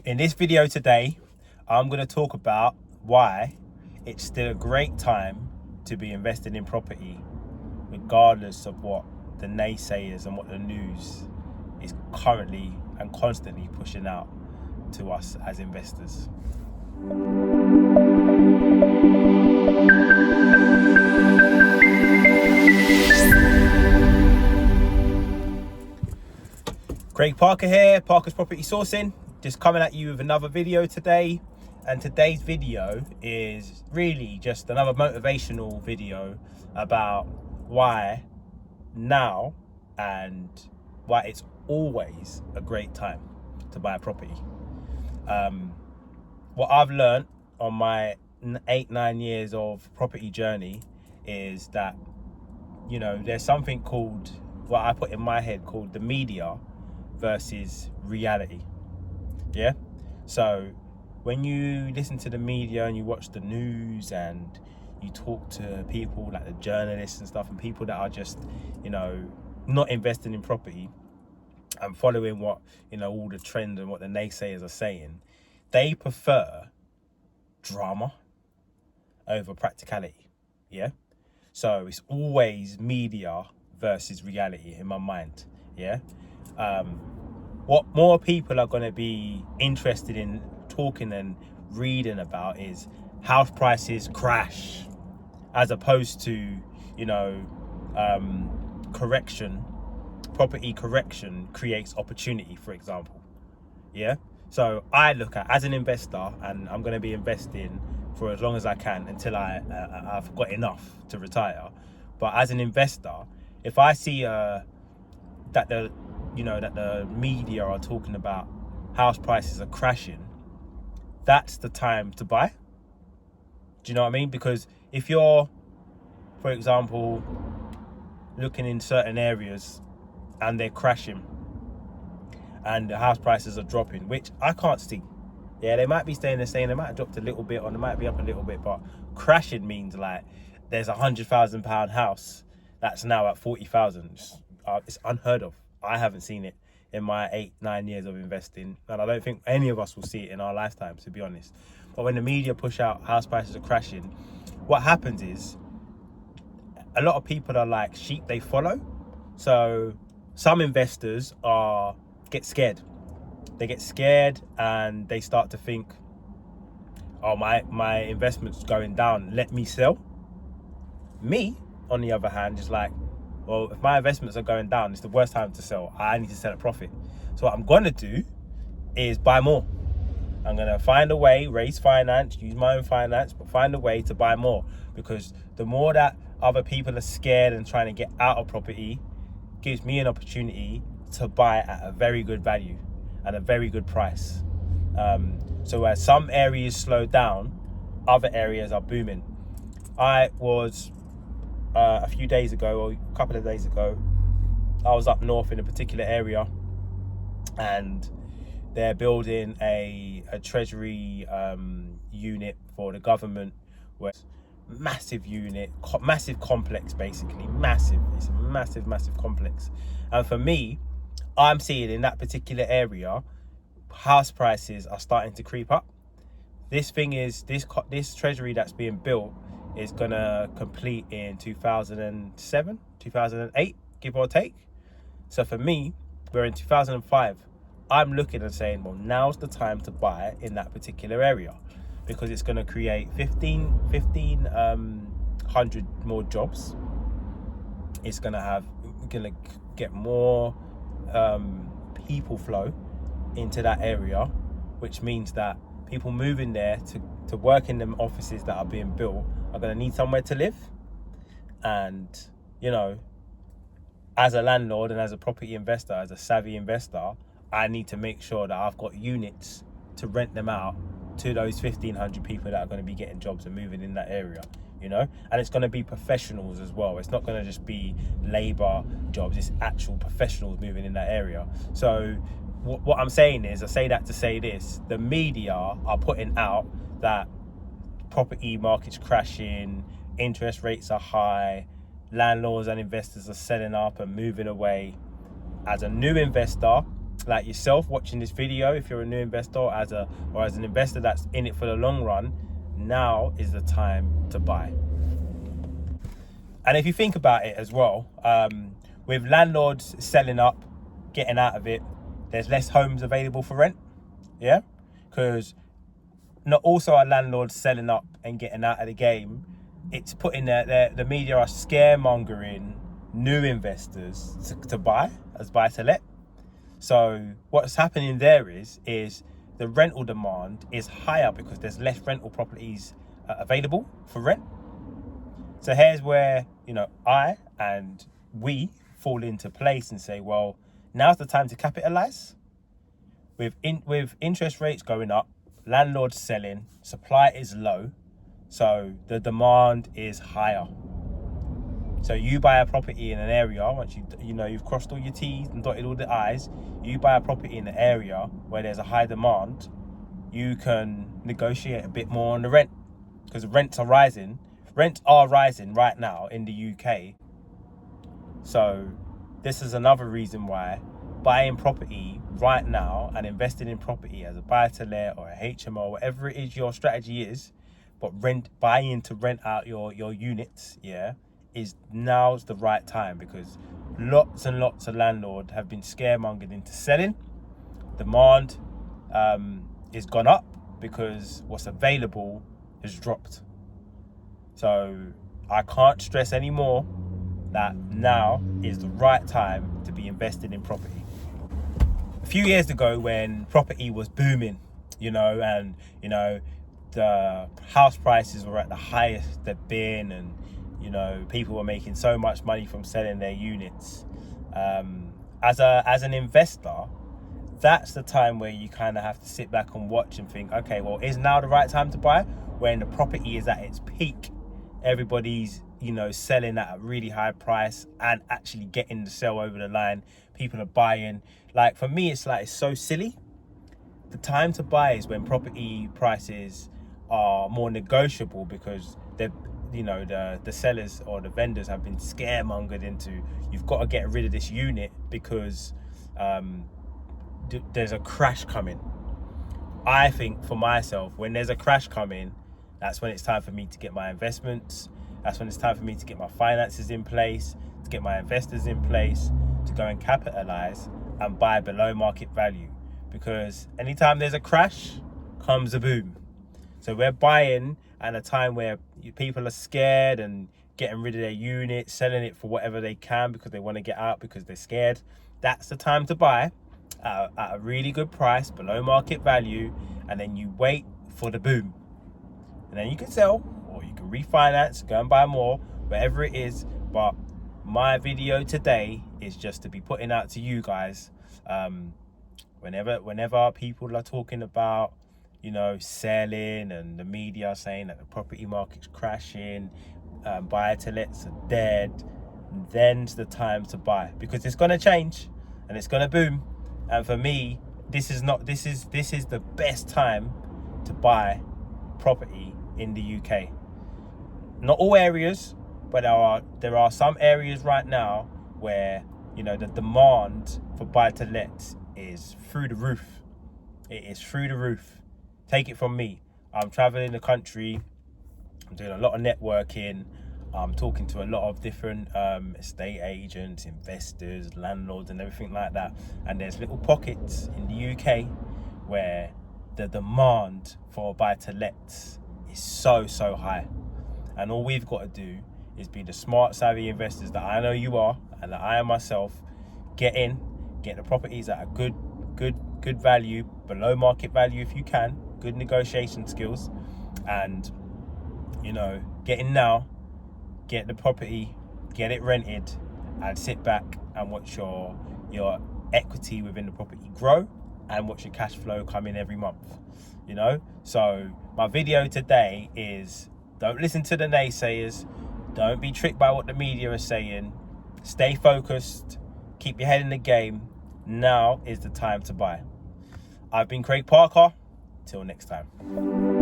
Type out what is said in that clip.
In this video today, I'm going to talk about why it's still a great time to be investing in property, regardless of what the naysayers and what the news is currently and constantly pushing out to us as investors. Craig Parker here, Parker's Property Sourcing, just coming at you with another video today. And today's video is really just another motivational video about why now and why it's always a great time to buy a property. What I've learned on my 8-9 years of property journey is that, you know, there's something called, what I put in my head, called the media versus reality. Yeah, so when you listen to the media and you watch the news and you talk to people like the journalists and stuff, and people that are just, you know, not investing in property and following what, you know, all the trends and what the naysayers are saying, they prefer drama over practicality. Yeah, so it's always media versus reality in my mind. Yeah. What more people are going to be interested in talking and reading about is house prices crash, as opposed to, you know, property correction creates opportunity, for example. Yeah. So I look at, as an investor, and I'm going to be investing for as long as I can until I've got enough to retire. But as an investor, if I see that the media are talking about house prices are crashing, that's the time to buy. Do you know what I mean? Because if you're, for example, looking in certain areas and they're crashing and the house prices are dropping, which I can't see. Yeah, they might be staying the same, they might have dropped a little bit or they might be up a little bit, but crashing means like there's £100,000 house that's now at 40,000. It's unheard of. I haven't seen it in my 8-9 years of investing, and I don't think any of us will see it in our lifetime, to be honest. But when the media push out house prices are crashing, what happens is a lot of people are like sheep they follow. So some investors get scared. They get scared and they start to think, oh, my investment's going down, let me sell. Me, on the other hand, is like, well, if my investments are going down, it's the worst time to sell. I need to sell at profit. So what I'm going to do is buy more. I'm going to find a way, raise finance, use my own finance, but find a way to buy more. Because the more that other people are scared and trying to get out of property, gives me an opportunity to buy at a very good value and a very good price. So as some areas slow down, other areas are booming. I was... a few days ago, or a couple of days ago, I was up north in a particular area, and they're building a treasury unit for the government, where massive unit, massive complex, basically massive. It's a massive complex, and for me, I'm seeing in that particular area, house prices are starting to creep up. This treasury that's being built is gonna complete in 2007, 2008, give or take. So for me, we're in 2005. I'm looking and saying, well, now's the time to buy in that particular area, because it's gonna create 1,500 more jobs. It's gonna get more people flow into that area, which means that people moving there to work in them offices that are being built are going to need somewhere to live. And, you know, as a landlord and as a property investor, as a savvy investor, I need to make sure that I've got units to rent them out to those 1,500 people that are going to be getting jobs and moving in that area, you know. And it's going to be professionals as well. It's not going to just be labor jobs, it's actual professionals moving in that area. So what I'm saying is, I say that to say this: the media are putting out that property market's crashing, interest rates are high, landlords and investors are selling up and moving away. As a new investor, like yourself watching this video, if you're a new investor or as an investor that's in it for the long run, now is the time to buy. And if you think about it as well, with landlords selling up, getting out of it, there's less homes available for rent. Yeah, because not also are landlords selling up and getting out of the game. It's putting the media are scaremongering new investors to buy as buy to let. So what's happening there is the rental demand is higher because there's less rental properties available for rent. So here's where, I and we fall into place and say, well, now's the time to capitalize. With interest rates going up, landlords selling, supply is low, so the demand is higher. So you buy a property in an area, once you've crossed all your T's and dotted all the I's, you buy a property in an area where there's a high demand, you can negotiate a bit more on the rent, because rents are rising. Rents are rising right now in the UK. So this is another reason why buying property right now and investing in property as a buy-to-let or a HMO, whatever it is your strategy is, but buying to rent out your units, is now's the right time, because lots and lots of landlords have been scaremongered into selling. Demand is gone up because what's available has dropped. So I can't stress anymore that now is the right time to be invested in property. A few years ago, when property was booming, and the house prices were at the highest they've been, and people were making so much money from selling their units. As an investor, that's the time where you kind of have to sit back and watch and think, okay, well, is now the right time to buy? When the property is at its peak, everybody's selling at a really high price and actually getting the sale over the line. People are buying. Like, for me, it's so silly. The time to buy is when property prices are more negotiable, because the sellers or the vendors have been scaremongered into, you've got to get rid of this unit because there's a crash coming. I think for myself, when there's a crash coming, that's when it's time for me to get my investments. That's when it's time for me to get my finances in place, to get my investors in place, to go and capitalize and buy below market value. Because anytime there's a crash, comes a boom. So we're buying at a time where people are scared and getting rid of their unit, selling it for whatever they can because they want to get out because they're scared. That's the time to buy at a really good price, below market value, and then you wait for the boom. And then you can sell, or you can refinance, go and buy more, whatever it is. But my video today is just to be putting out to you guys, whenever people are talking about, selling, and the media saying that the property market's crashing, buy-to-lets are dead, then's the time to buy, because it's going to change and it's going to boom. And for me, this is the best time to buy property in the UK. Not all areas, but there are some areas right now where the demand for buy-to-let is through the roof. It is through the roof. Take it from me. I'm traveling the country. I'm doing a lot of networking. I'm talking to a lot of different estate agents, investors, landlords, and everything like that. And there's little pockets in the UK where the demand for buy-to-lets is so high. And all we've got to do is be the smart, savvy investors that I know you are, and that I am myself. Get the properties at a good value, below market value if you can. Good negotiation skills, and get in now, get the property, get it rented, and sit back and watch your equity within the property grow, and watch your cash flow come in every month. So my video today is, don't listen to the naysayers, don't be tricked by what the media is saying, stay focused, keep your head in the game. Now is the time to buy. I've been Craig Parker. Till next time.